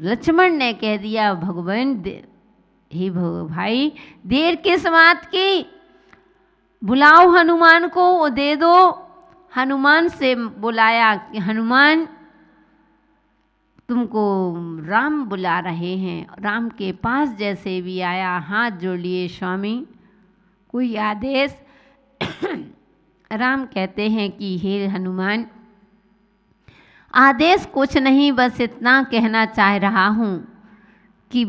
लक्ष्मण ने कह दिया भगवान हे भाई देर किस बात की, बुलाओ हनुमान को, वो दे दो। हनुमान से बुलाया कि हनुमान तुमको राम बुला रहे हैं। राम के पास जैसे भी आया हाथ जोड़ लिए, स्वामी कोई आदेश। राम कहते हैं कि हे हनुमान आदेश कुछ नहीं, बस इतना कहना चाह रहा हूँ कि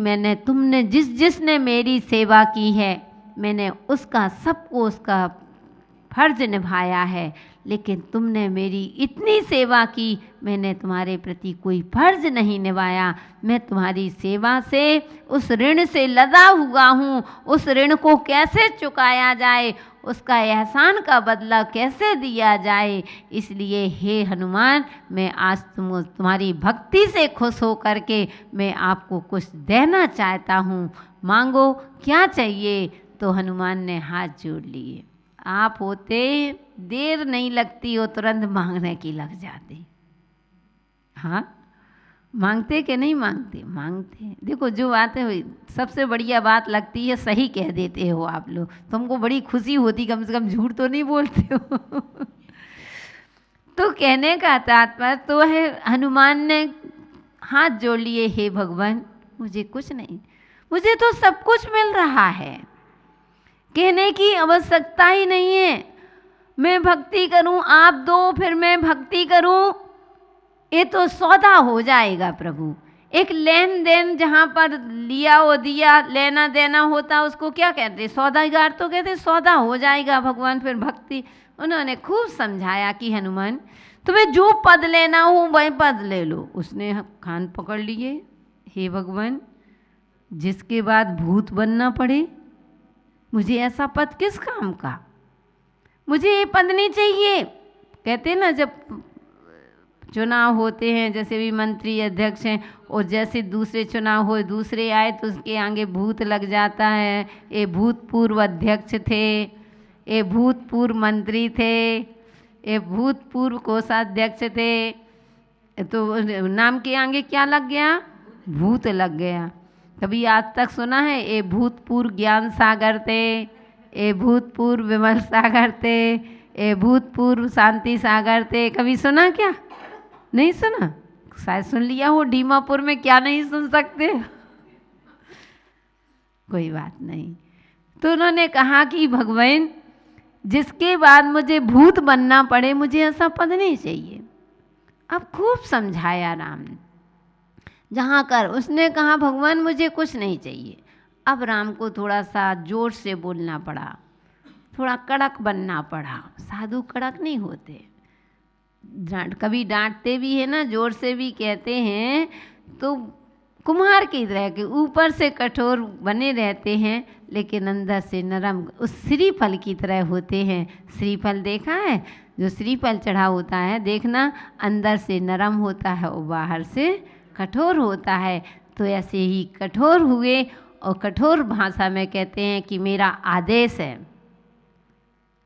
तुमने जिसने मेरी सेवा की है मैंने उसका सबको उसका फर्ज निभाया है, लेकिन तुमने मेरी इतनी सेवा की, मैंने तुम्हारे प्रति कोई फर्ज नहीं निभाया। मैं तुम्हारी सेवा से उस ऋण से लदा हुआ हूँ, उस ऋण को कैसे चुकाया जाए, उसका एहसान का बदला कैसे दिया जाए। इसलिए हे हनुमान मैं आज तुम्हारी भक्ति से खुश हो करके मैं आपको कुछ देना चाहता हूँ, मांगो क्या चाहिए। तो हनुमान ने हाथ जोड़ लिए। आप होते देर नहीं लगती हो, तुरंत मांगने की लग जाती। हाँ मांगते कि नहीं मांगते? मांगते। देखो जो बात है सबसे बढ़िया बात लगती है सही कह देते हो आप लोग, तुमको बड़ी खुशी होती, कम से कम झूठ तो नहीं बोलते हो। तो कहने का तात्पर्य तो है हनुमान ने हाथ जोड़ लिए, हे भगवान मुझे कुछ नहीं, मुझे तो सब कुछ मिल रहा है, कहने की आवश्यकता ही नहीं है। मैं भक्ति करूं, आप दो फिर मैं भक्ति करूं, ये तो सौदा हो जाएगा प्रभु। एक लेन देन जहाँ पर लिया वो दिया, लेना देना होता उसको क्या कहते? सौदागर तो कहते सौदा हो जाएगा भगवान। फिर भक्ति उन्होंने खूब समझाया कि हनुमान तुम्हें जो पद लेना हो वही पद ले लो। उसने कान पकड़ लिए, हे भगवान जिसके बाद भूत बनना पड़े, मुझे ऐसा पद किस काम का, मुझे ये पद नहीं चाहिए। कहते ना जब चुनाव होते हैं, जैसे भी मंत्री अध्यक्ष हैं, और जैसे दूसरे चुनाव हो दूसरे आए तो उसके आगे भूत लग जाता है, ये भूतपूर्व अध्यक्ष थे, ये भूतपूर्व मंत्री थे, ये भूतपूर्व कोषाध्यक्ष थे, तो नाम के आगे क्या लग गया? भूत लग गया। कभी आज तक सुना है ये भूतपूर्व ज्ञान सागर थे, ये भूतपूर्व विमल सागर थे, ये भूतपूर्व शांति सागर थे? कभी सुना क्या? नहीं सुना? शायद सुन लिया हो डीमापुर में, क्या नहीं सुन सकते? कोई बात नहीं। तो उन्होंने कहा कि भगवान जिसके बाद मुझे भूत बनना पड़े मुझे ऐसा पद नहीं चाहिए। अब खूब समझाया राम ने, जहाँ कर उसने कहा भगवान मुझे कुछ नहीं चाहिए। अब राम को थोड़ा सा जोर से बोलना पड़ा, थोड़ा कड़क बनना पड़ा। साधु कड़क नहीं होते, कभी डांटते भी है ना, जोर से भी कहते हैं तो कुम्हार की तरह के ऊपर से कठोर बने रहते हैं लेकिन अंदर से नरम, उस श्रीफल की तरह होते हैं। श्रीफल देखा है? जो श्रीफल चढ़ा होता है देखना, अंदर से नरम होता है और बाहर से कठोर होता है। तो ऐसे ही कठोर हुए और कठोर भाषा में कहते हैं कि मेरा आदेश है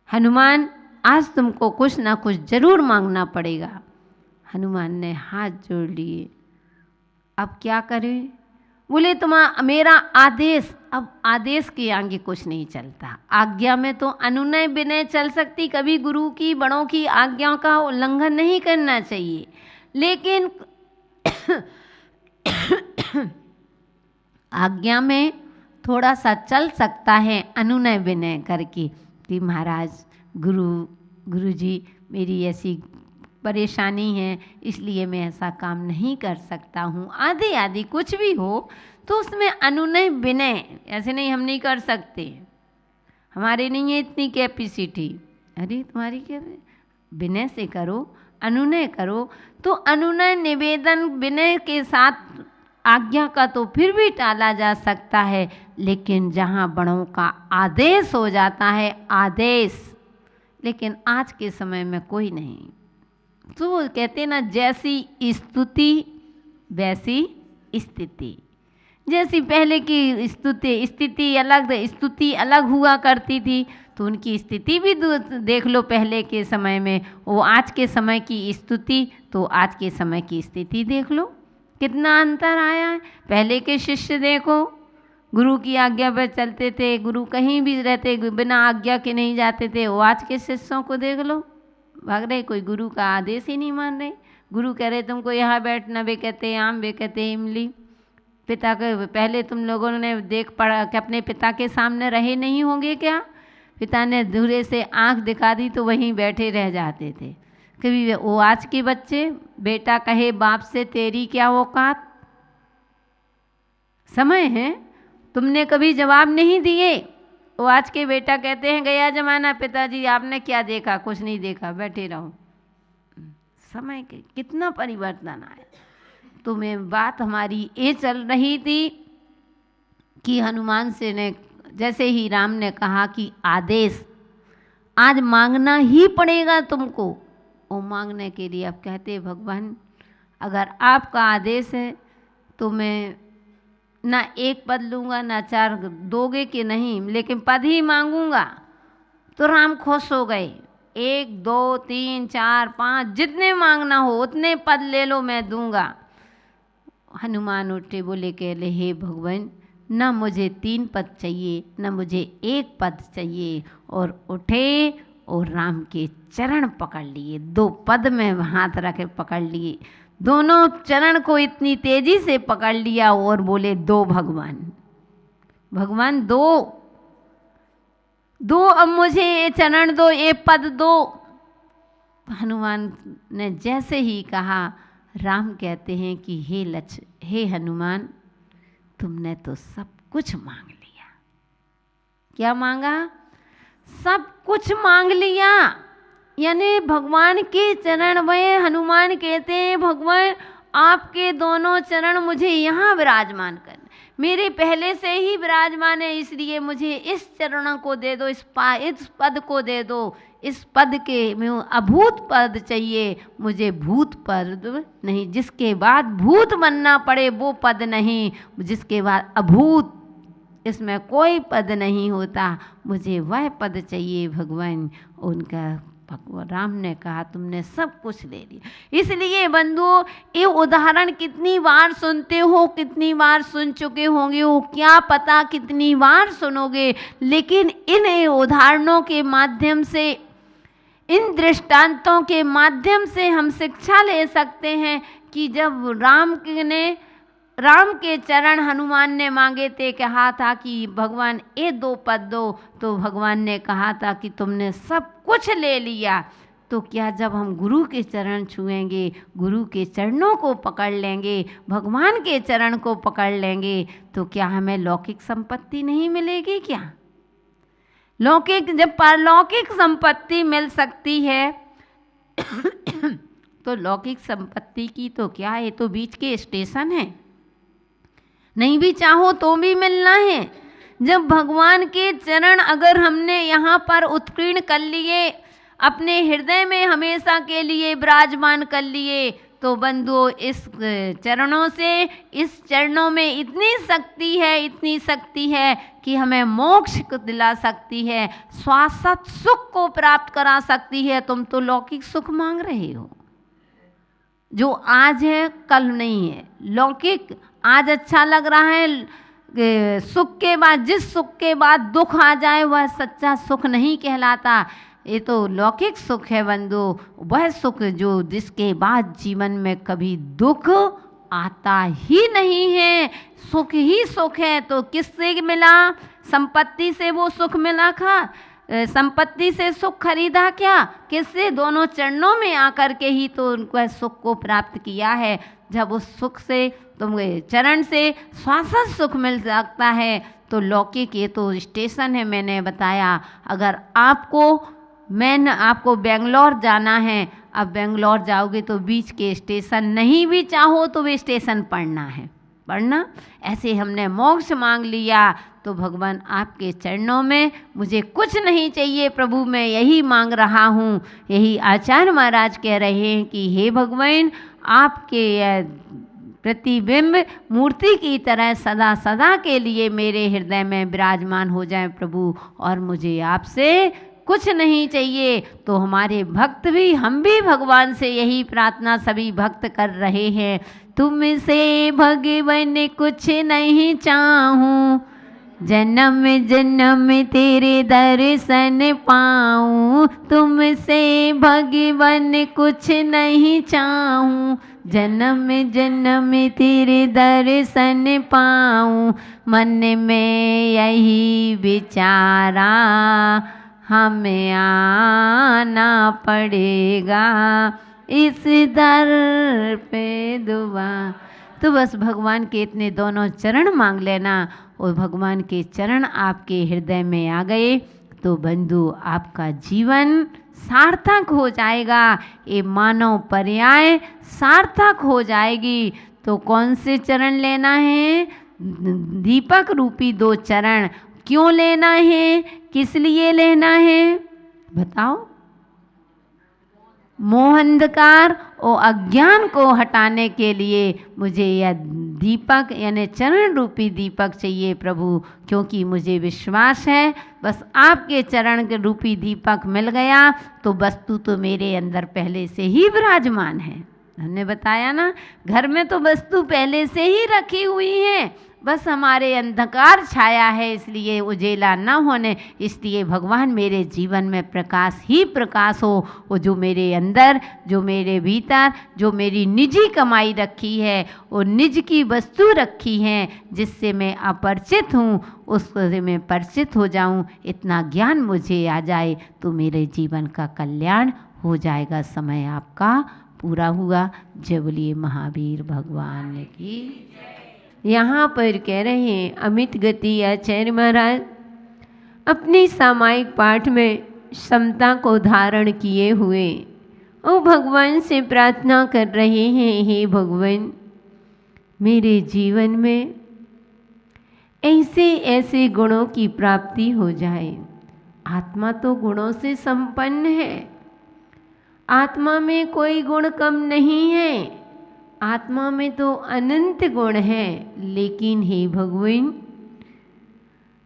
हनुमान आज तुमको कुछ ना कुछ जरूर मांगना पड़ेगा। हनुमान ने हाथ जोड़ लिए। अब क्या करें? बोले मेरा आदेश, अब आदेश के आगे कुछ नहीं चलता। आज्ञा में तो अनुनय विनय चल सकती, कभी गुरु की बड़ों की आज्ञा का उल्लंघन नहीं करना चाहिए, लेकिन आज्ञा में थोड़ा सा चल सकता है अनुनय विनय करके कि महाराज गुरुजी मेरी ऐसी परेशानी है इसलिए मैं ऐसा काम नहीं कर सकता हूँ, आदि आदि कुछ भी हो तो उसमें अनुनय विनय, ऐसे नहीं हम नहीं कर सकते, हमारे नहीं है इतनी कैपेसिटी। अरे तुम्हारी क्या, विनय से करो, अनुनय करो। तो अनुनय निवेदन विनय के साथ आज्ञा का तो फिर भी टाला जा सकता है, लेकिन जहाँ बड़ों का आदेश हो जाता है, आदेश, लेकिन आज के समय में कोई नहीं। तो वो कहते ना जैसी स्तुति वैसी स्थिति, जैसी पहले की स्थिति अलग हुआ करती थी, तो उनकी स्थिति भी देख लो पहले के समय में, वो आज के समय की स्तुति तो आज के समय की स्थिति देख लो कितना अंतर आया है। पहले के शिष्य देखो, गुरु की आज्ञा पर चलते थे, गुरु कहीं भी रहते बिना आज्ञा के नहीं जाते थे। वो आज के शिष्यों को देख लो, भाग रहे, कोई गुरु का आदेश ही नहीं मान रहे। गुरु कह रहे तुमको यहाँ बैठना, वे कहते आम, वे कहते इमली। पिता के पहले तुम लोगों ने देख पढ़ा कि अपने पिता के सामने रहे नहीं होंगे क्या? पिता ने दूरे से आंख दिखा दी तो वहीं बैठे रह जाते थे। कभी वो आज के बच्चे, बेटा कहे बाप से तेरी क्या औकात, समय है, तुमने कभी जवाब नहीं दिए। वो आज के बेटा कहते हैं गया जमाना, पिताजी आपने क्या देखा? कुछ नहीं देखा, बैठे रहो। समय के कितना परिवर्तन आया। तो मैं बात हमारी ये चल रही थी कि हनुमान से ने जैसे ही राम ने कहा कि आदेश आज मांगना ही पड़ेगा तुमको, वो मांगने के लिए अब कहते भगवान अगर आपका आदेश है तो मैं ना एक पद लूँगा ना चार, दोगे कि नहीं, लेकिन पद ही मांगूंगा। तो राम खुश हो गए, 1 2 3 4 5 जितने मांगना हो उतने पद ले लो, मैं दूंगा। हनुमान उठे, बोले कहले हे भगवान न मुझे 3 पद चाहिए न मुझे 1 पद चाहिए। और उठे और राम के चरण पकड़ लिए, 2 पद में हाथ रखे पकड़ लिए, दोनों चरण को इतनी तेजी से पकड़ लिया और बोले दो भगवान, भगवान दो दो, अब मुझे ये चरण दो, ये पद दो। हनुमान ने जैसे ही कहा, राम कहते हैं कि हे हनुमान तुमने तो सब कुछ मांग लिया। क्या मांगा? सब कुछ मांग लिया। यानी भगवान के चरण में हनुमान कहते हैं भगवान आपके दोनों चरण मुझे यहाँ विराजमान कर, मेरे पहले से ही विराजमान है, इसलिए मुझे इस चरणों को दे दो, इस पद को दे दो। इस पद के में अभूत पद चाहिए, मुझे भूत पद नहीं, जिसके बाद भूत बनना पड़े वो पद नहीं, जिसके बाद अभूत, इसमें कोई पद नहीं होता, मुझे वह पद चाहिए भगवान। उनका भगवान राम ने कहा तुमने सब कुछ ले लिया। इसलिए बंधुओं ये उदाहरण कितनी बार सुनते हो, कितनी बार सुन चुके होंगे हो, क्या पता कितनी बार सुनोगे, लेकिन इन उदाहरणों के माध्यम से, इन दृष्टांतों के माध्यम से हम शिक्षा ले सकते हैं कि जब राम के चरण हनुमान ने मांगे थे, कहा था कि भगवान ये 2 पद दो, तो भगवान ने कहा था कि तुमने सब कुछ ले लिया। तो क्या जब हम गुरु के चरण छुएंगे, गुरु के चरणों को पकड़ लेंगे, भगवान के चरण को पकड़ लेंगे, तो क्या हमें लौकिक संपत्ति नहीं मिलेगी? क्या लौकिक, जब पारलौकिक संपत्ति मिल सकती है तो लौकिक संपत्ति की तो क्या है, तो बीच के स्टेशन है, नहीं भी चाहो तो भी मिलना है। जब भगवान के चरण अगर हमने यहाँ पर उत्कीर्ण कर लिए, अपने हृदय में हमेशा के लिए विराजमान कर लिए, तो बंधुओं इस चरणों से, इस चरणों में इतनी शक्ति है, इतनी शक्ति है कि हमें मोक्ष को दिला सकती है, शाश्वत सुख को प्राप्त करा सकती है। तुम तो लौकिक सुख मांग रहे हो, जो आज है कल नहीं है। लौकिक आज अच्छा लग रहा है, सुख के बाद, जिस सुख के बाद दुख आ जाए वह सच्चा सुख नहीं कहलाता। ये तो लौकिक सुख है बंधु, वह सुख जो जिसके बाद जीवन में कभी दुख आता ही नहीं है, सुख ही सुख है। तो किससे मिला? संपत्ति से वो सुख मिला था, संपत्ति से सुख खरीदा क्या? किससे? दोनों चरणों में आकर के ही तो उनको सुख को प्राप्त किया है। जब उस सुख से, तुम चरण से शाश्वत सुख मिल सकता है, तो लौकिक ये तो स्टेशन है। मैंने बताया अगर आपको बेंगलोर जाना है, अब बेंगलोर जाओगे तो बीच के स्टेशन नहीं भी चाहो तो वे स्टेशन पढ़ना है, पढ़ना। ऐसे हमने मोक्ष मांग लिया, तो भगवान आपके चरणों में मुझे कुछ नहीं चाहिए प्रभु, मैं यही मांग रहा हूँ। यही आचार्य महाराज कह रहे हैं कि हे भगवान आपके प्रतिबिंब मूर्ति की तरह सदा सदा के लिए मेरे हृदय में विराजमान हो जाए प्रभु, और मुझे आपसे कुछ नहीं चाहिए। तो हमारे भक्त भी, हम भी भगवान से यही प्रार्थना सभी भक्त कर रहे हैं। तुमसे भगवन कुछ नहीं चाहूं, जन्म जन्म तेरे दर्शन पाऊं। तुमसे भगवन कुछ नहीं चाहूं, जन्म जन्म तेरे दर्शन पाऊं। मन में यही विचारा हमें आना पड़ेगा इस दर पे दुआ। तो बस भगवान के इतने दोनों चरण मांग लेना और भगवान के चरण आपके हृदय में आ गए तो बंधु आपका जीवन सार्थक हो जाएगा। ये मानव पर्याय सार्थक हो जाएगी। तो कौन से चरण लेना है? दीपक रूपी 2 चरण। क्यों लेना है? किस लिए लेना है बताओ? मोह अंधकार और अज्ञान को हटाने के लिए मुझे यह दीपक यानी चरण रूपी दीपक चाहिए प्रभु, क्योंकि मुझे विश्वास है बस आपके चरण के रूपी दीपक मिल गया तो वस्तु तो मेरे अंदर पहले से ही विराजमान है। हमने बताया ना, घर में तो वस्तु पहले से ही रखी हुई है, बस हमारे अंधकार छाया है इसलिए उजेला न होने, इसलिए भगवान मेरे जीवन में प्रकाश ही प्रकाश हो। वो जो मेरे अंदर, जो मेरे भीतर, जो मेरी निजी कमाई रखी है और निज की वस्तु रखी है जिससे मैं अपरिचित हूँ, उससे मैं परिचित हो जाऊँ, इतना ज्ञान मुझे आ जाए तो मेरे जीवन का कल्याण हो जाएगा। समय आपका पूरा हुआ। जय बोलिए महावीर भगवान की। यहाँ पर कह रहे हैं अमित गति आचार्य महाराज अपनी सामायिक पाठ में क्षमता को धारण किए हुए और भगवान से प्रार्थना कर रहे हैं, हे भगवान मेरे जीवन में ऐसे ऐसे गुणों की प्राप्ति हो जाए। आत्मा तो गुणों से संपन्न है, आत्मा में कोई गुण कम नहीं है, आत्मा में तो अनंत गुण हैं। लेकिन हे भगवान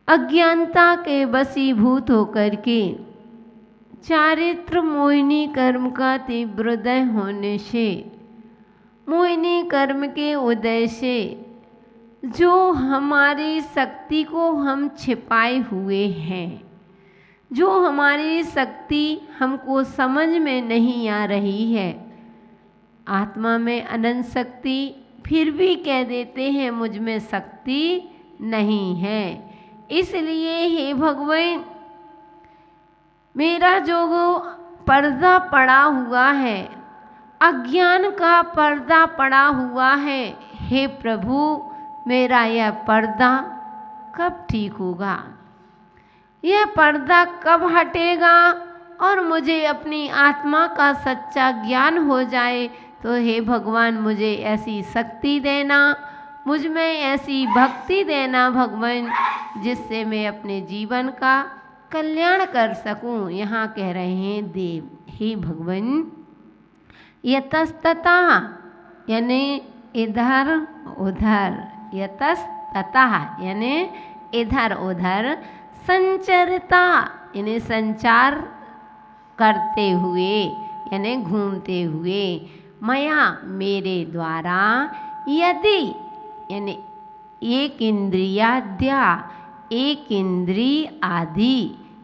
अज्ञानता के वशीभूत होकर के चारित्र मोहिनी कर्म का तीव्र उदय होने से, मोहिनी कर्म के उदय से जो हमारी शक्ति को हम छिपाए हुए हैं, जो हमारी शक्ति हमको समझ में नहीं आ रही है, आत्मा में अनंत शक्ति, फिर भी कह देते हैं मुझ में शक्ति नहीं है। इसलिए हे भगवान मेरा जो पर्दा पड़ा हुआ है, अज्ञान का पर्दा पड़ा हुआ है, हे प्रभु मेरा यह पर्दा कब ठीक होगा, यह पर्दा कब हटेगा और मुझे अपनी आत्मा का सच्चा ज्ञान हो जाए। तो हे भगवान मुझे ऐसी शक्ति देना, मुझ में ऐसी भक्ति देना भगवान, जिससे मैं अपने जीवन का कल्याण कर सकूं। यहाँ कह रहे हैं देव, हे भगवान यतस्तता यानी इधर उधर, यतस्तता यानी इधर उधर, संचरता यानी संचार करते हुए यानी घूमते हुए, मया मेरे द्वारा, यदि यानी एक इंद्रियाद्या, एक इंद्री आदि,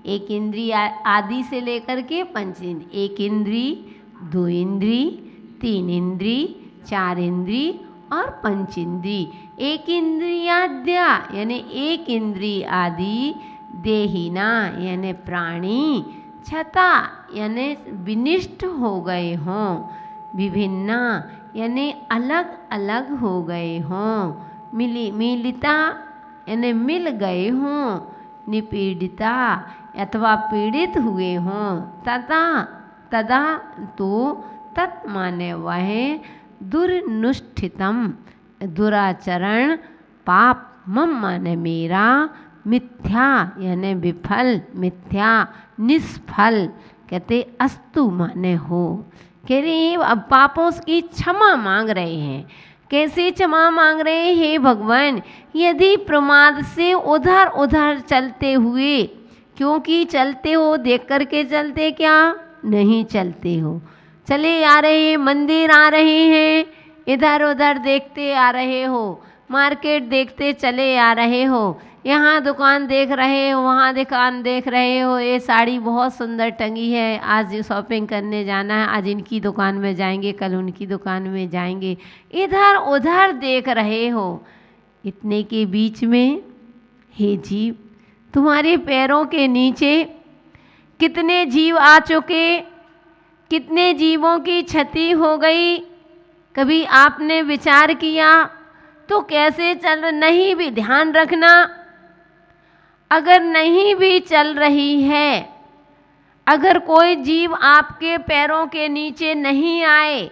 एक इंद्री आदि से लेकर के 5 इंद्री, एक इंद्री, 2 इंद्री, 3 इंद्री, 4 इंद्री और 5 इंद्री। एक इंद्रियाद्या यानी एक इंद्री आदि, देहिना यानी प्राणी, छता यानी विनिष्ट हो गए हों, विभिन्ना यानी अलग अलग हो गए हों, मिलिता यानी मिल गए हों, निपीड़िता अथवा पीड़ित हुए हों, तदा तो तत् माने वह दुर्नुष्ठितम दुराचरण पाप, मम माने मेरा, मिथ्या यानी विफल, मिथ्या निष्फल कहते अस्तु माने हो। कह रहे अब पापों की क्षमा मांग रहे हैं। कैसे क्षमा मांग रहे हैं? हे भगवान यदि प्रमाद से उधर उधर चलते हुए, क्योंकि चलते हो देख करके चलते क्या नहीं चलते हो, चले आ रहे हैं, मंदिर आ रहे हैं, इधर उधर देखते आ रहे हो, मार्केट देखते चले आ रहे हो, यहाँ दुकान देख रहे हो, वहाँ दुकान देख रहे हो, ये साड़ी बहुत सुंदर टंगी है, आज शॉपिंग करने जाना है, आज इनकी दुकान में जाएंगे, कल उनकी दुकान में जाएंगे, इधर उधर देख रहे हो। इतने के बीच में हे जीव, तुम्हारे पैरों के नीचे कितने जीव आ चुके, कितने जीवों की क्षति हो गई, कभी आपने विचार किया? तो कैसे चल, नहीं भी ध्यान रखना, अगर नहीं भी चल रही है, अगर कोई जीव आपके पैरों के नीचे नहीं आए,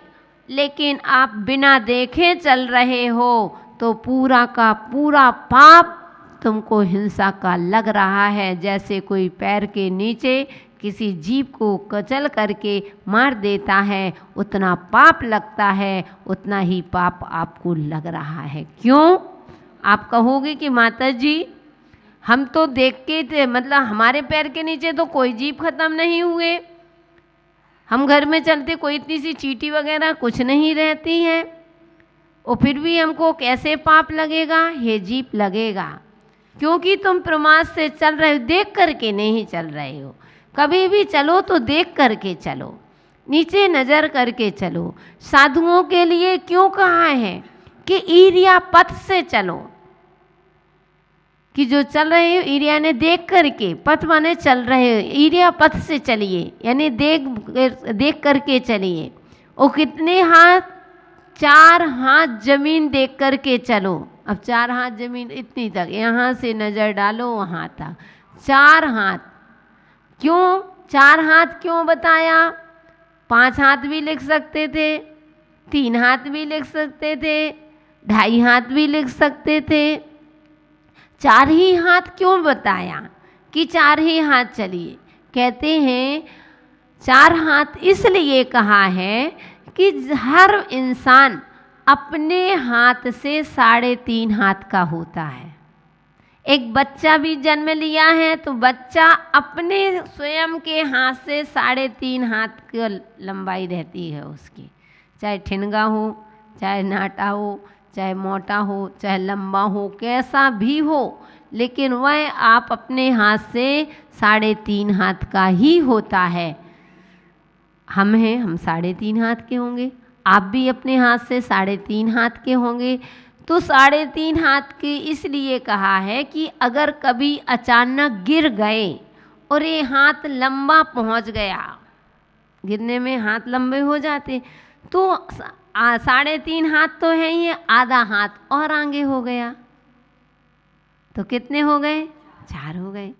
लेकिन आप बिना देखे चल रहे हो, तो पूरा का पूरा पाप तुमको हिंसा का लग रहा है। जैसे कोई पैर के नीचे किसी जीव को कचल करके मार देता है, उतना पाप लगता है, उतना ही पाप आपको लग रहा है। क्यों? आप कहोगे कि माता जी हम तो देख के थे, मतलब हमारे पैर के नीचे तो कोई जीव खत्म नहीं हुए, हम घर में चलते कोई इतनी सी चींटी वगैरह कुछ नहीं रहती है, और फिर भी हमको कैसे पाप लगेगा? हे जीव लगेगा, क्योंकि तुम प्रमाद से चल रहे हो, देख करके नहीं चल रहे हो। कभी भी चलो तो देख करके चलो, नीचे नज़र करके चलो। साधुओं के लिए क्यों कहा है कि ईर्या पथ से चलो, कि जो चल रहे हो ईर्या ने देख करके, पथ माने चल रहे हो, ईर्या पथ से चलिए, यानी देख करके चलिए। और कितने हाथ? 4 हाथ जमीन देख करके चलो। अब 4 हाथ जमीन इतनी तक, यहाँ से नज़र डालो वहाँ तक 4 हाथ। क्यों 4 हाथ क्यों बताया? 5 हाथ भी लिख सकते थे, 3 हाथ भी लिख सकते थे, 2.5 हाथ भी लिख सकते थे, 4 ही हाथ क्यों बताया कि 4 ही हाथ चलिए? कहते हैं 4 हाथ इसलिए कहा है कि हर इंसान अपने हाथ से 3.5 हाथ का होता है। एक बच्चा भी जन्म लिया है तो बच्चा अपने स्वयं के हाथ से 3.5 हाथ की लंबाई रहती है उसकी, चाहे ठिनगा हो, चाहे नाटा हो, चाहे मोटा हो, चाहे लंबा हो, कैसा भी हो, लेकिन वह आप अपने हाथ से 3.5 हाथ का ही होता है। हम हैं, हम 3.5 हाथ के होंगे, आप भी अपने हाथ से 3.5 हाथ के होंगे। तो 3.5 हाथ के इसलिए कहा है कि अगर कभी अचानक गिर गए और ये हाथ लंबा पहुंच गया, गिरने में हाथ लंबे हो जाते, तो 3.5 हाथ तो है, ये आधा हाथ और आगे हो गया, तो कितने हो गए? 4 हो गए।